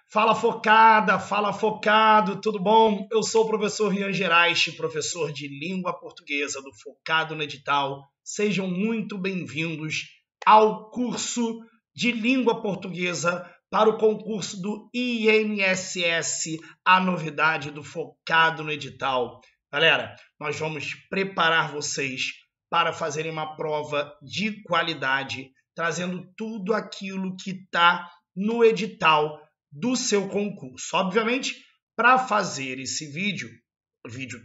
Fala focada, fala focado, tudo bom? Eu sou o professor Rian Gerais, professor de língua portuguesa do Focado no Edital. Sejam muito bem-vindos ao curso de língua portuguesa para o concurso do INSS, a novidade do Focado no Edital. Galera, nós vamos preparar vocês para fazerem uma prova de qualidade, trazendo tudo aquilo que está no edital do seu concurso. Obviamente, para fazer esse vídeo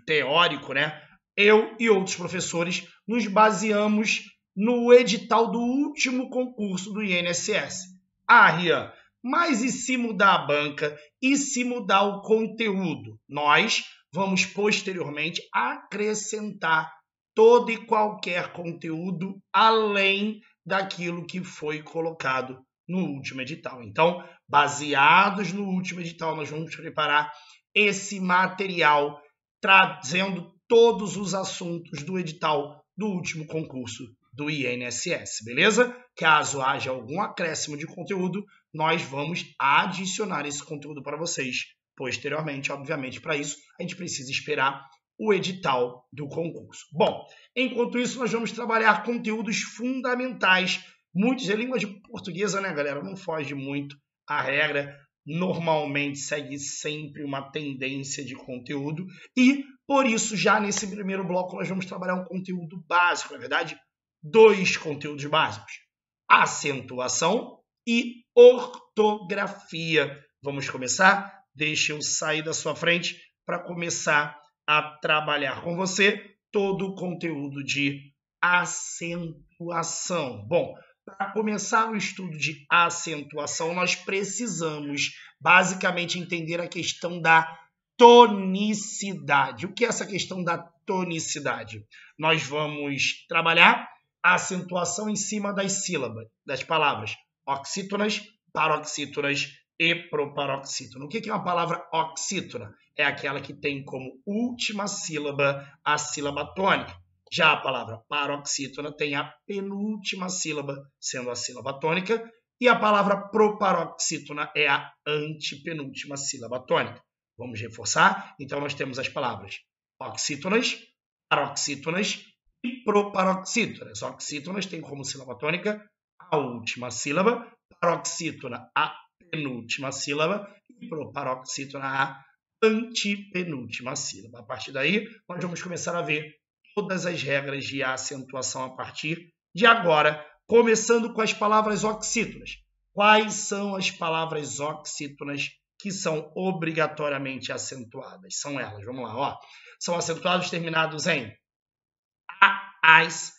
teórico, né? Eu e outros professores nos baseamos no edital do último concurso do INSS. Ah, Rian, mas e se mudar a banca? E se mudar o conteúdo? Nós vamos posteriormente acrescentar todo e qualquer conteúdo além daquilo que foi colocado no último edital. Então, baseados no último edital, nós vamos preparar esse material trazendo todos os assuntos do edital do último concurso do INSS, beleza? Caso haja algum acréscimo de conteúdo, nós vamos adicionar esse conteúdo para vocês posteriormente. Obviamente, para isso, a gente precisa esperar o edital do concurso. Bom, enquanto isso, nós vamos trabalhar conteúdos fundamentais. Muitos em língua portuguesa, né, galera? Não foge muito a regra. Normalmente segue sempre uma tendência de conteúdo. E, por isso, já nesse primeiro bloco, nós vamos trabalhar um conteúdo básico. Na verdade, dois conteúdos básicos. Acentuação e ortografia. Vamos começar? Deixa eu sair da sua frente para começar a trabalhar com você todo o conteúdo de acentuação. Bom, para começar o estudo de acentuação, nós precisamos basicamente entender a questão da tonicidade. O que é essa questão da tonicidade? Nós vamos trabalhar a acentuação em cima das sílabas, das palavras oxítonas, paroxítonas e proparoxítona. O que é uma palavra oxítona? É aquela que tem como última sílaba a sílaba tônica. Já a palavra paroxítona tem a penúltima sílaba sendo a sílaba tônica e a palavra proparoxítona é a antepenúltima sílaba tônica. Vamos reforçar? Então, nós temos as palavras oxítonas, paroxítonas e proparoxítonas. Oxítonas tem como sílaba tônica a última sílaba, paroxítona a penúltima sílaba e proparoxítona a antepenúltima sílaba. A partir daí, nós vamos começar a ver todas as regras de acentuação a partir de agora, começando com as palavras oxítonas. Quais são as palavras oxítonas que são obrigatoriamente acentuadas? São elas, vamos lá, ó. São acentuados terminados em a, as,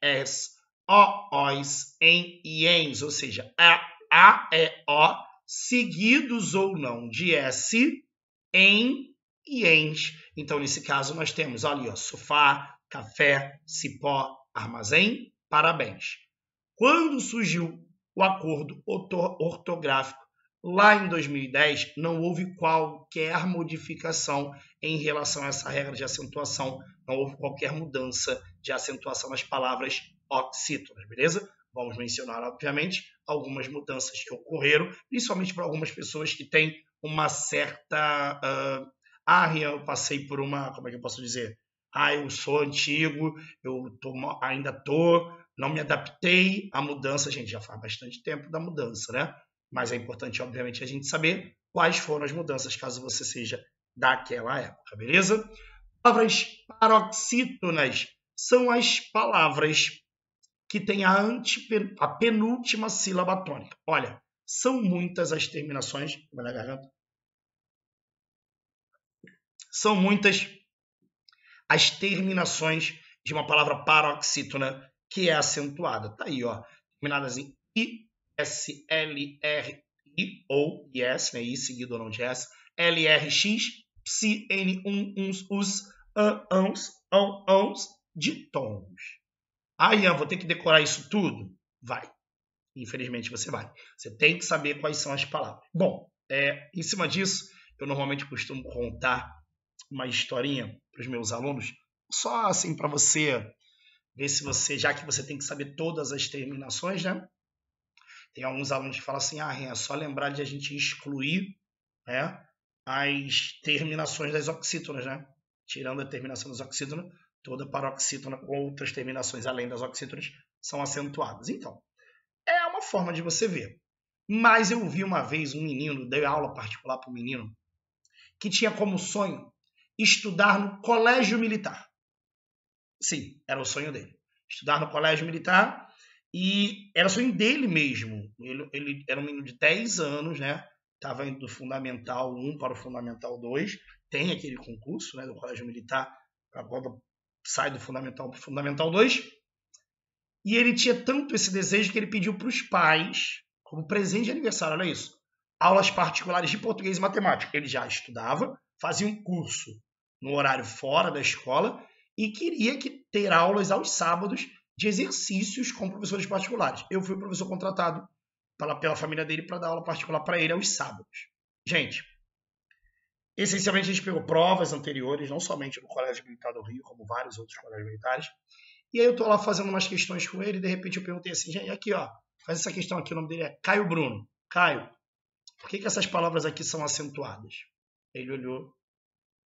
es, os, em e ens, ou seja, a, e, o, seguidos ou não de s, em e ens. Então, nesse caso, nós temos ali, ó, sofá, café, cipó, armazém, parabéns. Quando surgiu o acordo ortográfico, lá em 2010, não houve qualquer modificação em relação a essa regra de acentuação, não houve qualquer mudança de acentuação nas palavras oxítonas, beleza? Vamos mencionar, obviamente, algumas mudanças que ocorreram, principalmente para algumas pessoas que têm uma certa... Rian, eu passei por uma... Como é que eu posso dizer? Eu sou antigo, ainda não me adaptei à mudança. Gente, já faz bastante tempo da mudança, né? Mas é importante, obviamente, a gente saber quais foram as mudanças, caso você seja daquela época, beleza? Palavras paroxítonas são as palavras que têm a penúltima sílaba tônica. Olha, são muitas as terminações... na garganta. São muitas as terminações de uma palavra paroxítona que é acentuada. Tá aí, ó. Terminadas em I, S, L, R, I ou IS, né? I seguido ou não de S. L, R, X, psi, N, uns, us, ans, ons, ditongos. Ian, vou ter que decorar isso tudo? Vai. Infelizmente você vai. Você tem que saber quais são as palavras. Bom, em cima disso, eu normalmente costumo contar uma historinha para os meus alunos, só assim para você ver se você, já que você tem que saber todas as terminações, né? Tem alguns alunos que falam assim, é só lembrar de a gente excluir, né, as terminações das oxítonas, né? Tirando a terminação das oxítonas, toda paroxítona com outras terminações além das oxítonas são acentuadas. Então, é uma forma de você ver. Mas eu vi uma vez um menino, dei aula particular para um menino, que tinha como sonho estudar no colégio militar. Sim, era o sonho dele. Estudar no colégio militar e era o sonho dele mesmo. Ele era um menino de 10 anos, né? Estava indo do Fundamental 1 para o Fundamental 2. Tem aquele concurso, né, do colégio militar, quando sai do Fundamental para o Fundamental 2. E ele tinha tanto esse desejo que ele pediu para os pais, como presente de aniversário, olha isso, aulas particulares de português e matemática. Ele já estudava, fazia um curso no horário fora da escola e queria ter aulas aos sábados de exercícios com professores particulares. Eu fui o professor contratado pela família dele para dar aula particular para ele aos sábados. Gente, essencialmente a gente pegou provas anteriores, não somente no Colégio Militar do Rio, como vários outros colégios militares. E aí eu tô lá fazendo umas questões com ele e de repente eu perguntei assim, gente, aqui ó, faz essa questão aqui, o nome dele é Caio Bruno. Caio, por que essas palavras aqui são acentuadas? Ele olhou.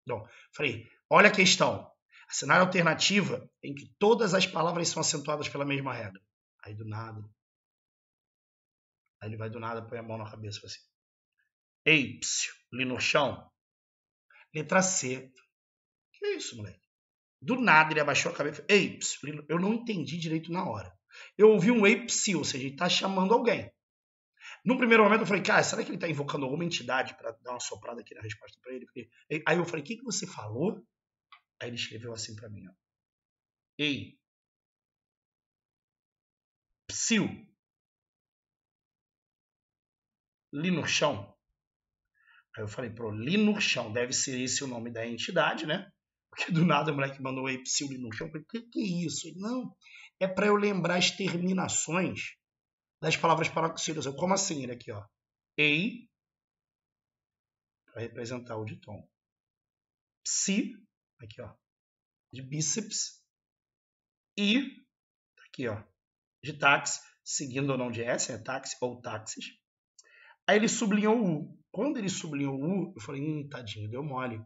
Não, falei, olha a questão. A cenário alternativa em que todas as palavras são acentuadas pela mesma regra. Aí do nada. Aí ele vai do nada, põe a mão na cabeça assim. Ei, psiu, ali no chão. Letra C. Que é isso, moleque? Do nada ele abaixou a cabeça e falou, ei, psiu, eu não entendi direito na hora. Eu ouvi um ei, psiu, ou seja, ele está chamando alguém. No primeiro momento eu falei, cara, será que ele está invocando alguma entidade para dar uma soprada aqui na resposta para ele? Aí eu falei, o que você falou? Aí ele escreveu assim para mim, ó. Ei, psiu, li no chão. Aí eu falei, pô, li no chão, deve ser esse o nome da entidade, né? Porque do nada o moleque mandou ei, psiu, li no chão. Eu falei, que é isso? Ele, não, é para eu lembrar as terminações das palavras paroxítonas. Eu, como assim? Ele aqui, ó. Ei, para representar o ditom. Psi, aqui, ó, de bíceps. E, aqui, ó, de táxi, seguindo ou não de S, é táxi ou táxis. Aí ele sublinhou o U. Quando ele sublinhou o U, eu falei, tadinho, deu mole.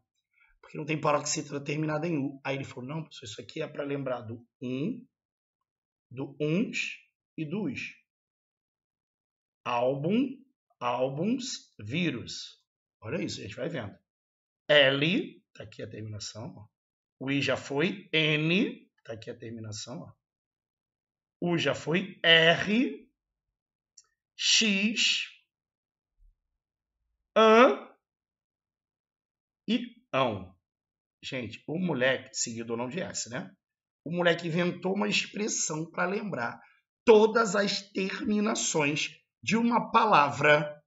Porque não tem paroxítona terminada em U. Aí ele falou, não, professor, isso aqui é para lembrar do do uns e dos. Álbuns, vírus. Olha isso, a gente vai vendo. L, tá aqui a terminação, ó. O I já foi, N, tá aqui a terminação, ó. U já foi, R, X, AN e ão. Gente, o moleque, seguido ou não de S, né? O moleque inventou uma expressão para lembrar todas as terminações de uma palavra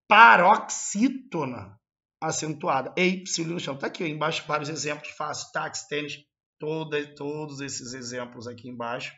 paroxítona acentuada. Ei, psilino chão. Tá aqui ó, embaixo vários exemplos fáceis. Táxi, tênis, todos esses exemplos aqui embaixo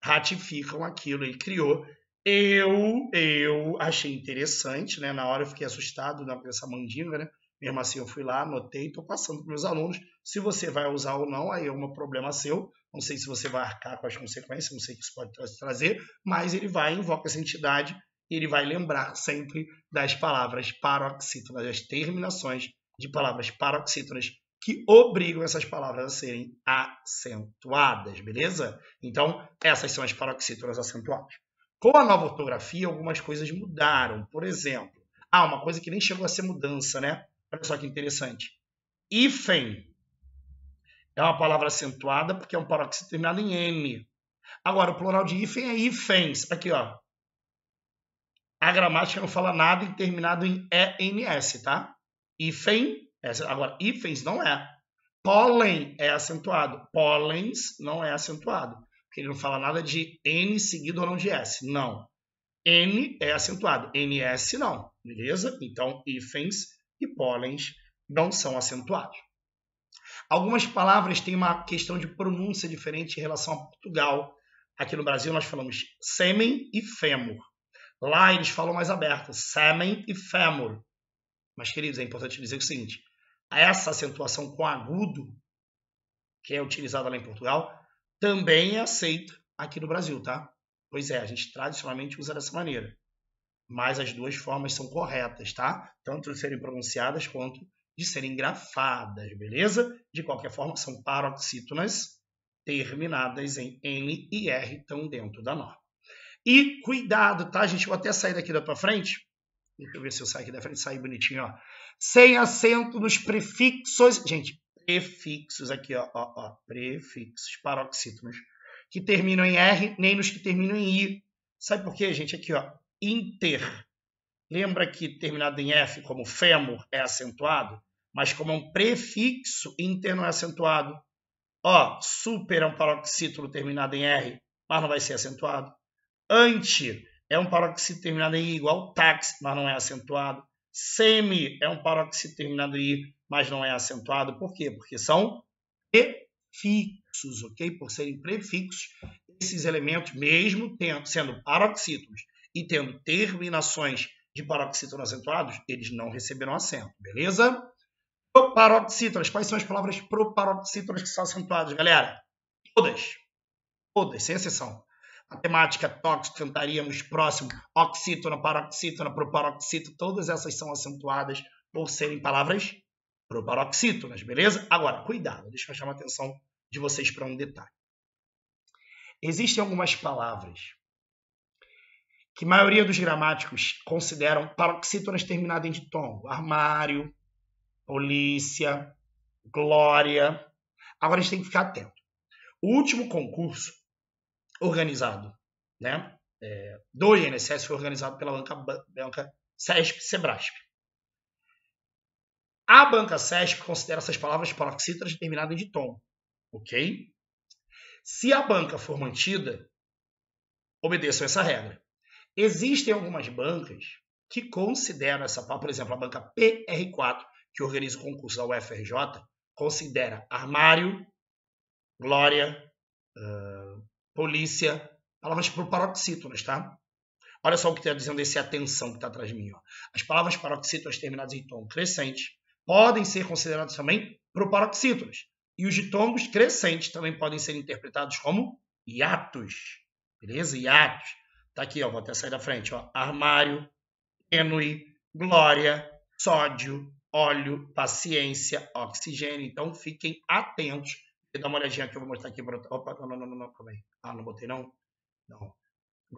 ratificam aquilo. Ele criou. Eu achei interessante, né? Na hora eu fiquei assustado com essa mandinga, né? Mesmo assim eu fui lá, anotei, estou passando para meus alunos. Se você vai usar ou não, aí é um problema seu. Não sei se você vai arcar com as consequências, não sei o que isso pode trazer, mas ele vai, invoca essa entidade e ele vai lembrar sempre das palavras paroxítonas, das terminações de palavras paroxítonas que obrigam essas palavras a serem acentuadas, beleza? Então, essas são as paroxítonas acentuadas. Com a nova ortografia, algumas coisas mudaram. Por exemplo, uma coisa que nem chegou a ser mudança, né? Olha só que interessante. Hífen é uma palavra acentuada porque é um paroxítona terminado em N. Agora, o plural de hífen é hífens. Aqui, ó. A gramática não fala nada em terminado em ENS, tá? Hífen, agora, hífens não é. Pólen é acentuado. Pólens não é acentuado. Porque ele não fala nada de N seguido ou não de S. Não. N é acentuado. NS não. Beleza? Então, hífens e pólens não são acentuados. Algumas palavras têm uma questão de pronúncia diferente em relação a Portugal. Aqui no Brasil nós falamos sêmen e fêmur. Lá eles falam mais aberto, sêmen e fêmur. Mas, queridos, é importante dizer o seguinte, essa acentuação com agudo, que é utilizada lá em Portugal, também é aceita aqui no Brasil, tá? Pois é, a gente tradicionalmente usa dessa maneira. Mas as duas formas são corretas, tá? Tanto de serem pronunciadas quanto de serem grafadas, beleza? De qualquer forma, são paroxítonas terminadas em N e R, estão dentro da norma. E cuidado, tá, gente? Vou até sair daqui da tua frente. Deixa eu ver se eu saio aqui da frente, sair bonitinho, ó. Sem acento nos prefixos. Gente, prefixos aqui, ó. Prefixos paroxítonos que terminam em R, nem nos que terminam em I. Sabe por quê, gente? Aqui, ó. Inter. Lembra que terminado em F, como fêmur, é acentuado? Mas como é um prefixo, inter não é acentuado. Ó, super é um paroxítono terminado em R, mas não vai ser acentuado. Ante é um paroxítono terminado em I, igual tax, mas não é acentuado. Semi é um paroxítono terminado em I, mas não é acentuado. Por quê? Porque são prefixos, ok? Por serem prefixos, esses elementos, mesmo sendo paroxítonos e tendo terminações de paroxítonos acentuados, eles não receberão acento, beleza? Proparoxítonas. Quais são as palavras proparoxítonas que são acentuadas, galera? Todas. Todas, sem exceção. Matemática, tóxico, cantaríamos, próximo, oxítona, paroxítona, proparoxítona, todas essas são acentuadas por serem palavras proparoxítonas, beleza? Agora, cuidado, deixa eu chamar a atenção de vocês para um detalhe. Existem algumas palavras que a maioria dos gramáticos consideram paroxítonas terminadas em ditongo. Armário, polícia, glória. Agora a gente tem que ficar atento. O último concurso organizado, né, do INSS foi organizado pela banca CESP-Sebrasp. A banca CESP considera essas palavras paroxítonas terminadas em ditongo, ok? Se a banca for mantida, obedeçam essa regra. Existem algumas bancas que consideram essa palavra, por exemplo, a banca PR4, que organiza o concurso da UFRJ, considera armário, glória, polícia, palavras paroxítonas, tá? Olha só o que está dizendo esse atenção que está atrás de mim. Ó. As palavras paroxítonas terminadas em tom crescente podem ser consideradas também proparoxítonas. E os ditongos crescentes também podem ser interpretados como hiatos. Beleza? Hiatos. Tá aqui, ó, vou até sair da frente. Ó. Armário, tênue, glória, sódio, óleo, paciência, oxigênio. Então, fiquem atentos. Vou dar uma olhadinha aqui, eu vou mostrar aqui. Opa, não, calma aí. Ah, não botei não? Não.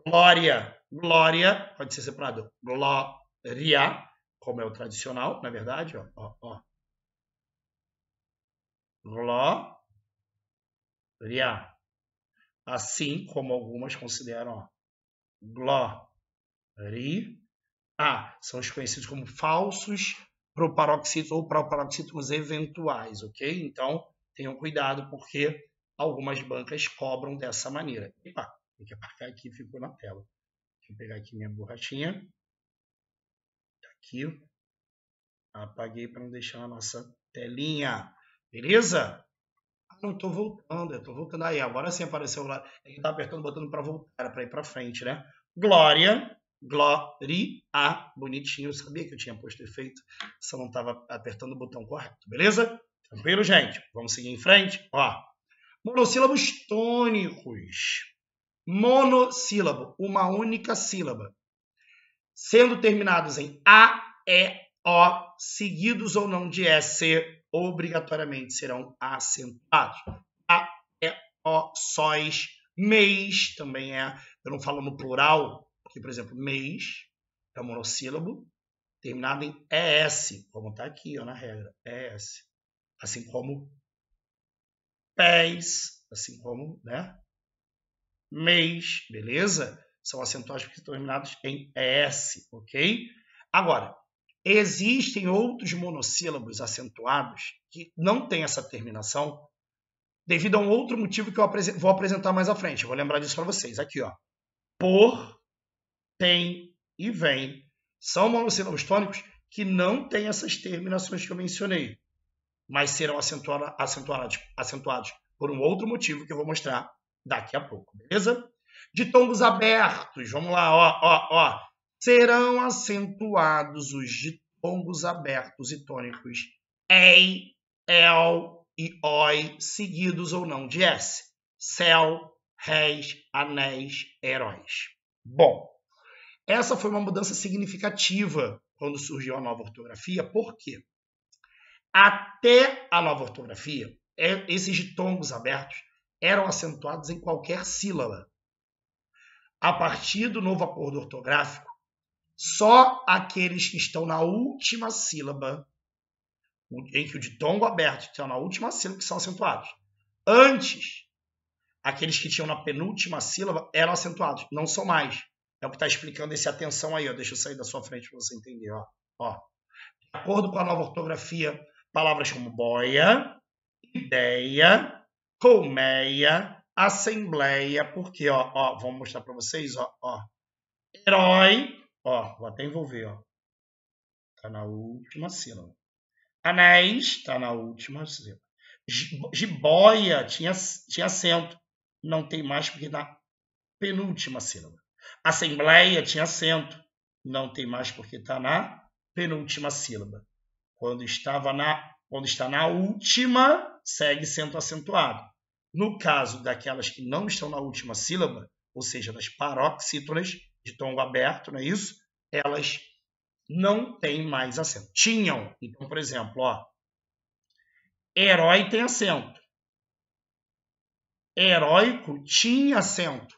Glória, glória, pode ser separado. Glória, como é o tradicional, na verdade. Ó. Glória. Assim como algumas consideram, ó. Glória. São os conhecidos como falsos proparoxítonos ou proparoxítonos eventuais, ok? Então, tenham cuidado, porque algumas bancas cobram dessa maneira. Epa, tem que apagar aqui, ficou na tela. Deixa eu pegar aqui minha borrachinha. Tá aqui. Apaguei para não deixar a nossa telinha. Beleza? Não, estou voltando. Eu estou voltando. Aí, agora sim apareceu lá. Ele está apertando o botão para voltar, para ir para frente, né? Glória. Gloria. Bonitinho. Eu sabia que eu tinha posto efeito. Só não estava apertando o botão correto. Beleza? Tranquilo, gente? Vamos seguir em frente? Ó. Monossílabos tônicos. Monossílabo. Uma única sílaba. Sendo terminados em A, E, O, seguidos ou não de S, obrigatoriamente serão acentuados. A, E, O, sóis, mês também é. Eu não falo no plural, porque, por exemplo, mês é um monossílabo terminado em ES, como está aqui ó, na regra, ES. Assim como pés, assim como, né? Mês, beleza? São acentuados que estão terminados em ES, ok? Agora, existem outros monossílabos acentuados que não têm essa terminação devido a um outro motivo que eu vou apresentar mais à frente. Eu vou lembrar disso para vocês. Aqui, ó. Por, tem e vem. São monossílabos tônicos que não têm essas terminações que eu mencionei, mas serão acentuados por um outro motivo que eu vou mostrar daqui a pouco, beleza? Ditongos abertos, vamos lá, ó. Serão acentuados os ditongos abertos e tônicos ei, el e oi, seguidos ou não de S. Céu, réis, anéis, heróis. Bom, essa foi uma mudança significativa quando surgiu a nova ortografia. Por quê? Até a nova ortografia, esses ditongos abertos eram acentuados em qualquer sílaba. A partir do novo acordo ortográfico, só aqueles que estão na última sílaba, em que o ditongo aberto está na última sílaba, que são acentuados. Antes, aqueles que tinham na penúltima sílaba eram acentuados, não são mais. É o que está explicando esse atenção aí, ó. Deixa eu sair da sua frente para você entender. Ó. De acordo com a nova ortografia, palavras como boia, ideia, colmeia, assembleia, porque, ó, vamos mostrar para vocês, ó. Herói, ó, vou até envolver, ó. Tá na última sílaba. Anéis, tá na última sílaba. Jiboia tinha acento, não tem mais porque na penúltima sílaba. Assembleia tinha acento, não tem mais porque está na penúltima sílaba. Quando está na última, segue sendo acentuado. No caso daquelas que não estão na última sílaba, ou seja, das paroxítonas, de tom aberto, não é isso? Elas não têm mais acento. Tinham. Então, por exemplo, ó, herói tem acento. Heróico tinha acento.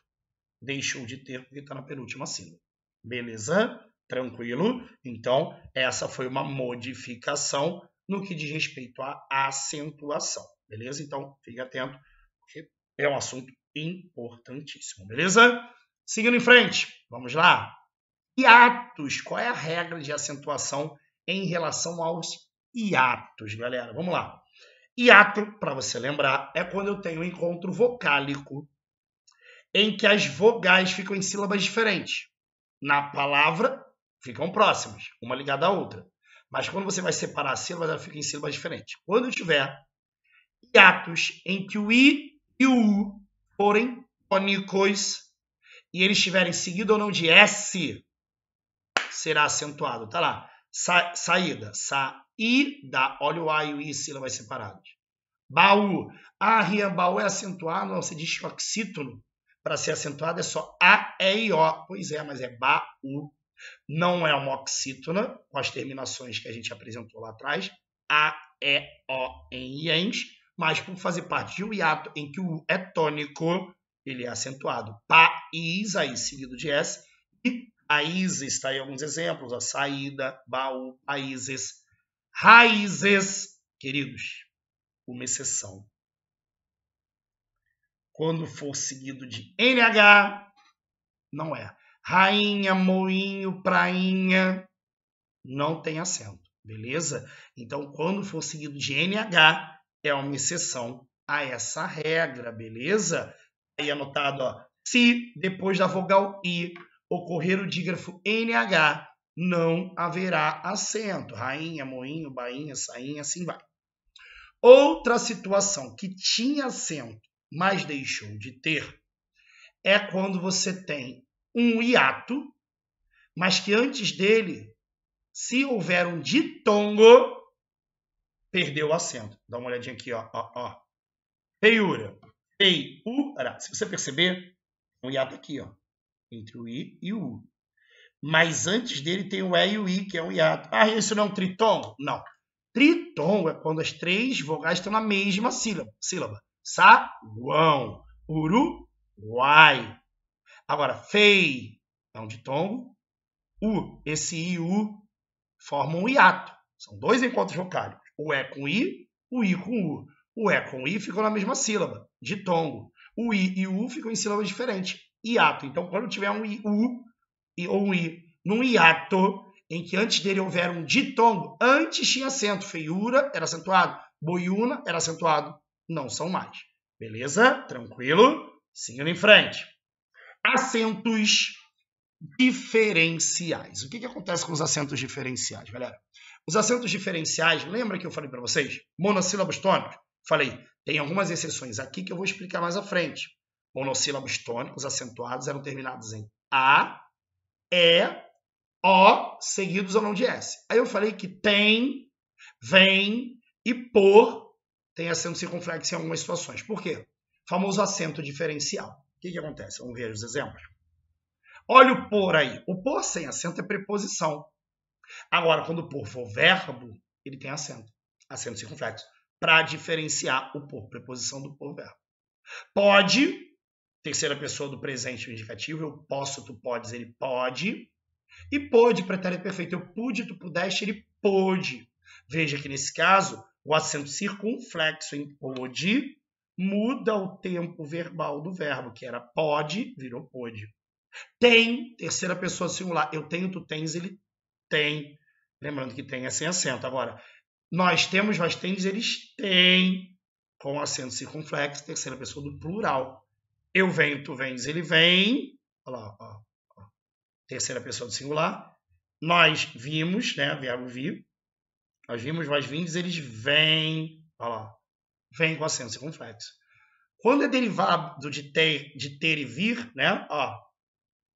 Deixou de ter porque está na penúltima sílaba. Beleza? Tranquilo? Então, essa foi uma modificação no que diz respeito à acentuação. Beleza? Então, fique atento, porque é um assunto importantíssimo. Beleza? Seguindo em frente, vamos lá. Hiatos. Qual é a regra de acentuação em relação aos hiatos, galera? Vamos lá. Hiato, para você lembrar, é quando eu tenho um encontro vocálico em que as vogais ficam em sílabas diferentes. Na palavra, ficam próximas, uma ligada à outra. Mas quando você vai separar as sílabas, ela fica em sílabas diferentes. Quando eu tiver hiatos em que o I e o U forem tônicos e eles estiverem seguidos ou não de S, será acentuado. Tá lá. Saída. Saída. Olha o A e o I, sílabas separadas. Baú. Rian, baú é acentuado. Não, você diz oxítono. Para ser acentuado é só A, E e O. Pois é, mas é baú. Não é uma oxítona, com as terminações que a gente apresentou lá atrás. A, E, O, em iens. Mas por fazer parte de um hiato em que o U é tônico, ele é acentuado. País, aí seguido de S. E países, está aí alguns exemplos. A saída, baú, países. Raízes, queridos, uma exceção. Quando for seguido de NH, não é. Rainha, moinho, prainha, não tem acento, beleza? Então, quando for seguido de NH, é uma exceção a essa regra, beleza? Aí anotado, ó, se depois da vogal I ocorrer o dígrafo NH, não haverá acento. Rainha, moinho, bainha, sainha, assim vai. Outra situação que tinha acento, mas deixou de ter, é quando você tem um hiato, mas que antes dele, se houver um ditongo, perdeu o acento. Dá uma olhadinha aqui, ó. Feiura. Feiura. Se você perceber, um hiato aqui, ó, entre o I e o U. Mas antes dele tem o E e o I, que é um hiato. Isso não é um tritongo? Não. Tritongo é quando as três vogais estão na mesma sílaba. Saguão. Uruguai. Agora, fei é um ditongo. Esse I e U formam um hiato. São dois encontros vocálicos. O E com I, o I com U. O E com I ficam na mesma sílaba, ditongo. O I e o U ficam em sílabas diferentes, hiato. Então, quando tiver um I, U ou um I num hiato, em que antes dele houver um ditongo, antes tinha acento. Feiura era acentuado. Boiuna era acentuado. Não são mais. Beleza? Tranquilo? Seguindo em frente. Acentos diferenciais. O que acontece com os acentos diferenciais, galera? Os acentos diferenciais, lembra que eu falei para vocês? Monossílabos tônicos? Falei, tem algumas exceções aqui que eu vou explicar mais à frente. Monossílabos tônicos acentuados eram terminados em A, E, O, seguidos ou não de S. Aí eu falei que tem, vem e por tem acento circunflexo em algumas situações. Por quê? Famoso acento diferencial. O que acontece? Vamos ver os exemplos. Olha o por aí. O por sem acento é preposição. Agora, quando o por for verbo, ele tem acento. Acento circunflexo. Para diferenciar o por preposição do por verbo. Pode, terceira pessoa do presente indicativo. Eu posso, tu podes, ele pode. E pôde, pretérito perfeito. Eu pude, tu pudeste, ele pôde. Veja que nesse caso, o acento circunflexo em pôde muda o tempo verbal do verbo, que era pode, virou pôde. Tem, terceira pessoa singular. Eu tenho, tu tens, ele tem. Lembrando que tem é sem acento. Agora, nós temos, vós tendes, eles têm. Com acento circunflexo, terceira pessoa do plural. Eu venho, tu vens, ele vem. Olha lá, ó. Terceira pessoa do singular. Nós vimos, né? Verbo vir. Nós vimos, vós vindes, eles vêm. Olha lá. Vem com acento circunflexo. Quando é derivado de ter e vir, né? Ó,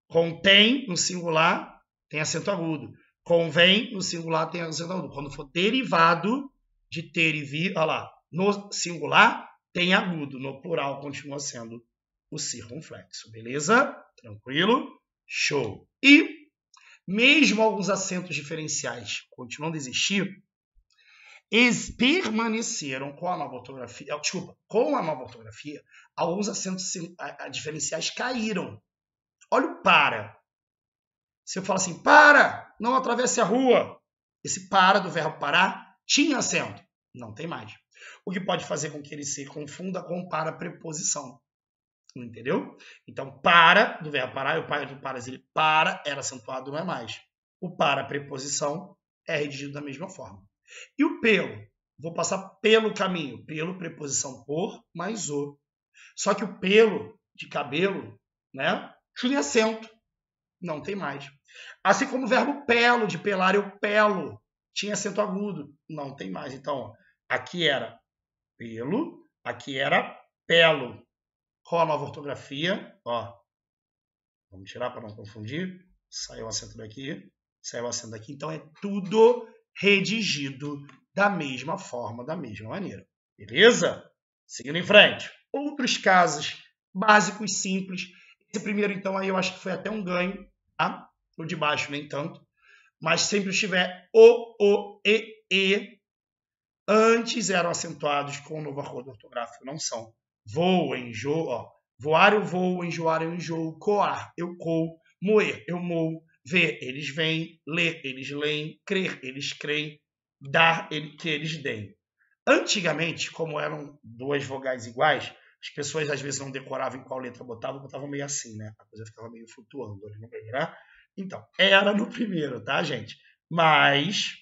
contém no singular tem acento agudo. Convém no singular tem acento agudo. Quando for derivado de ter e vir, olha lá, no singular tem agudo. No plural continua sendo o circunflexo. Beleza? Tranquilo? Show. E mesmo alguns acentos diferenciais continuando a existir, eles permaneceram com a nova ortografia. Com a nova ortografia, alguns acentos diferenciais caíram. Olha o para. Se eu falar assim, para, não atravesse a rua. Esse para do verbo parar tinha acento. Não tem mais. O que pode fazer com que ele se confunda com para preposição. Entendeu? Então, para, do verbo parar, o para do paras, ele para, era acentuado, não é mais. O para preposição é redigido da mesma forma. E o pelo? Vou passar pelo caminho. Pelo, preposição por, mais o. Só que o pelo de cabelo, né, tinha acento. Não tem mais. Assim como o verbo pelo, de pelar, eu pelo. Tinha acento agudo. Não tem mais. Então, ó, aqui era pelo, aqui era pelo. Qual a nova ortografia? Ó, vamos tirar para não confundir. Saiu o acento daqui, saiu o acento daqui. Então, é tudo redigido da mesma forma, da mesma maneira. Beleza? Seguindo em frente. Outros casos básicos, simples. Esse primeiro, então, aí eu acho que foi até um ganho, tá? O de baixo nem tanto. Mas sempre estiver o, e, antes eram acentuados com o novo acordo ortográfico. Não são. Vou, enjoo, ó. Voar eu vou, enjoar eu enjoo, coar eu coo, moer eu moo, ver eles vêm, ler eles leem, crer eles creem, dar que eles deem. Antigamente, como eram duas vogais iguais, as pessoas às vezes não decoravam em qual letra botavam meio assim, né? A coisa ficava meio flutuando ali no meio, né? Então, era no primeiro, tá, gente? Mas,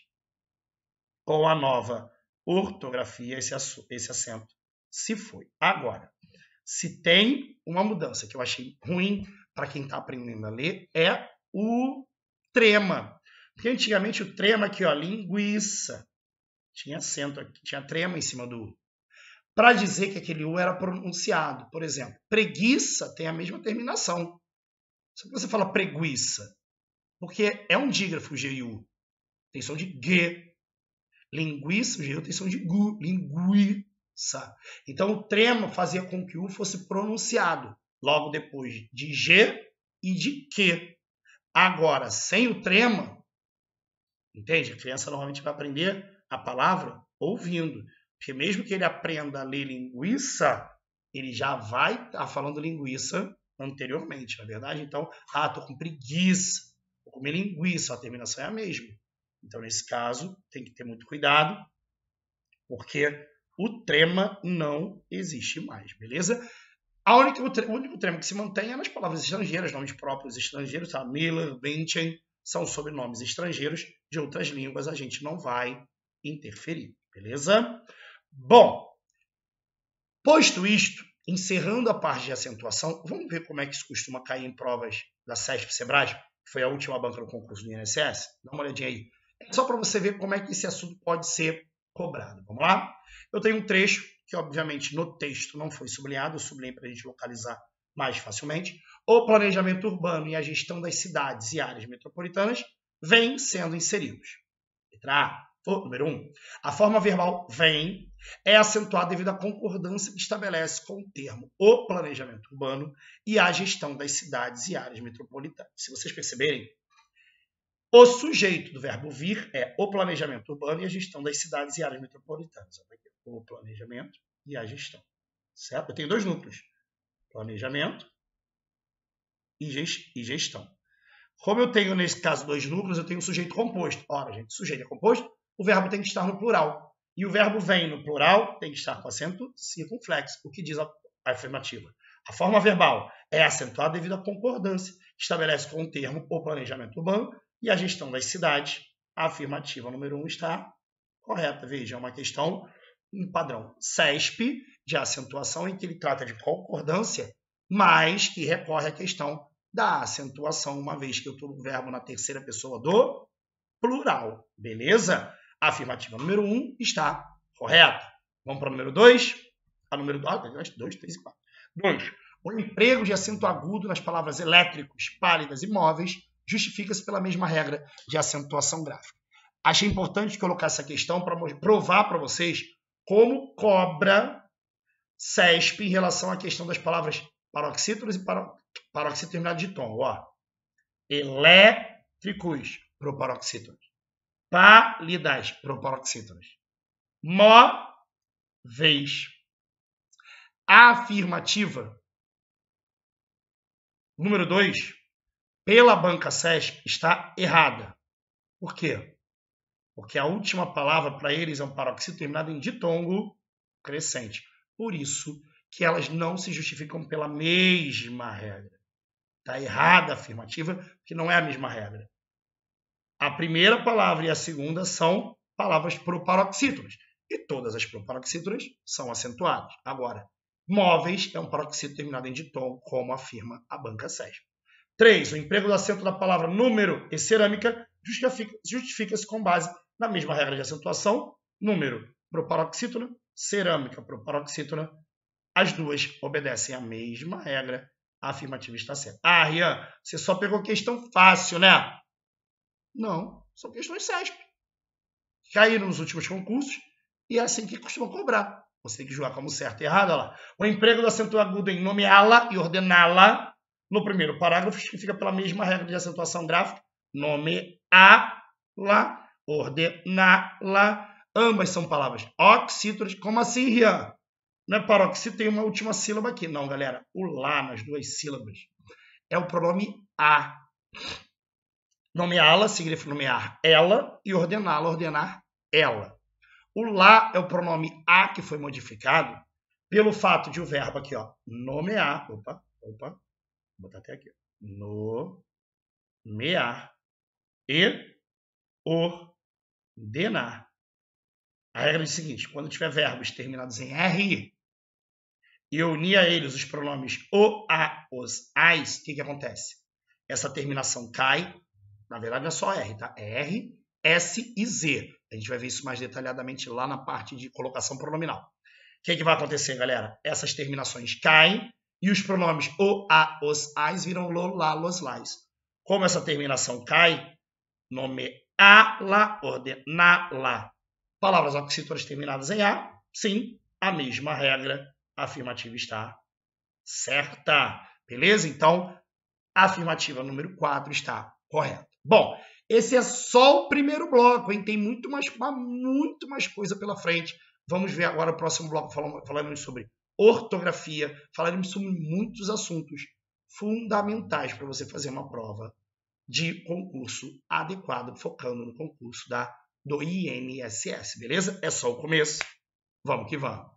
com a nova ortografia, esse acento se foi. Agora, se tem uma mudança que eu achei ruim para quem está aprendendo a ler, é o trema. Porque antigamente o trema aqui, ó, linguiça, tinha acento aqui, tinha trema em cima do U. Para dizer que aquele U era pronunciado. Por exemplo, preguiça tem a mesma terminação. Só que você fala preguiça, porque é um dígrafo G e U. Tem som de G. Linguiça, o G tem som de GU. Linguiça. Então, o trema fazia com que o U fosse pronunciado logo depois de G e de Q. Agora, sem o trema, entende? A criança normalmente vai aprender a palavra ouvindo. Porque mesmo que ele aprenda a ler linguiça, ele já vai estar falando linguiça anteriormente, na verdade. Então, tô com preguiça, vou comer linguiça, a terminação é a mesma. Então, nesse caso, tem que ter muito cuidado, porque o trema não existe mais, beleza? O único trema que se mantém é nas palavras estrangeiras, nomes próprios estrangeiros, tá? Miller, Vinchen, são sobrenomes estrangeiros de outras línguas, a gente não vai interferir, beleza? Bom, posto isto, encerrando a parte de acentuação, vamos ver como é que isso costuma cair em provas da SESP Sebrae, que foi a última banca do concurso do INSS. Dá uma olhadinha aí. É só para você ver como é que esse assunto pode ser cobrado. Vamos lá? Eu tenho um trecho que, obviamente, no texto não foi sublinhado, eu sublinhei para a gente localizar mais facilmente. O planejamento urbano e a gestão das cidades e áreas metropolitanas vêm sendo inseridos. Letra A. Número 1. A forma verbal vem É acentuado devido à concordância que estabelece com o termo o planejamento urbano e a gestão das cidades e áreas metropolitanas. Se vocês perceberem, o sujeito do verbo vir é o planejamento urbano e a gestão das cidades e áreas metropolitanas. O planejamento e a gestão. Certo? Eu tenho dois núcleos. Planejamento e gestão. Como eu tenho, nesse caso, dois núcleos, eu tenho um sujeito composto. Ora, gente, sujeito é composto, o verbo tem que estar no plural. E o verbo vem no plural, tem que estar com acento circunflexo, o que diz a afirmativa. A forma verbal é acentuada devido à concordância, estabelece com o termo o planejamento urbano e a gestão das cidades. A afirmativa número 1 está correta. Veja, é uma questão, um padrão CESP de acentuação, em que ele trata de concordância, mas que recorre à questão da acentuação, uma vez que eu estou no verbo na terceira pessoa do plural. Beleza? A afirmativa número 1 está correta. Vamos para o número 2. A número 2, 3 e 4. 2. O emprego de acento agudo nas palavras elétricos, pálidas e móveis justifica-se pela mesma regra de acentuação gráfica. Achei importante colocar essa questão para provar para vocês como cobra CESP em relação à questão das palavras paroxítonas e paroxítona terminado de tom. Ó. Elétricos, proparoxítonas. Pálidas, proparoxítonas. Móveis. A afirmativa número 2, pela banca CESP, está errada. Por quê? Porque a última palavra para eles é um paroxítono terminado em ditongo crescente. Por isso que elas não se justificam pela mesma regra. Está errada a afirmativa, porque não é a mesma regra. A primeira palavra e a segunda são palavras proparoxítonas. E todas as proparoxítonas são acentuadas. Agora, móveis é um paroxítono terminado em ditongo, como afirma a banca CESP. 3. O emprego do acento da palavra número e cerâmica justifica-se com base na mesma regra de acentuação. Número, proparoxítona, cerâmica, proparoxítona. As duas obedecem à mesma regra. A afirmativa está certa. Ah, Rian, você só pegou questão fácil, né? Não, são questões CESP. Caíram nos últimos concursos e é assim que costumam cobrar. Você tem que julgar como certo e errado. Olha lá. O emprego do acento agudo em nomeá-la e ordená-la no primeiro parágrafo fica pela mesma regra de acentuação gráfica. Nomeá-la, ordená-la. Ambas são palavras oxítonas. Como assim, Rian? Não é paroxítona, tem uma última sílaba aqui. Não, galera. O lá nas duas sílabas é o pronome a. Nomeá-la significa nomear ela e ordená-la, ordenar ela. O lá é o pronome a que foi modificado pelo fato de o verbo aqui, ó, nomear. Opa, vou botar até aqui. Nomear e ordenar. A regra é a seguinte: quando tiver verbos terminados em R e eu unir a eles os pronomes o, a, os, as, o que acontece? Essa terminação cai. Na verdade, não é só R, tá? É R, S e Z. A gente vai ver isso mais detalhadamente lá na parte de colocação pronominal. O que vai acontecer, galera? Essas terminações caem e os pronomes o, a, os, as viram lo, lá, los, lais. Como essa terminação cai, nomeá-la, ordená-la. Palavras oxítonas terminadas em A, sim, a mesma regra. A afirmativa está certa. Beleza? Então, a afirmativa número 4 está correta. Bom, esse é só o primeiro bloco, hein? Tem muito mais coisa pela frente. Vamos ver agora o próximo bloco falando sobre ortografia, falaremos sobre muitos assuntos fundamentais para você fazer uma prova de concurso adequado, focando no concurso do INSS, beleza? É só o começo. Vamos que vamos.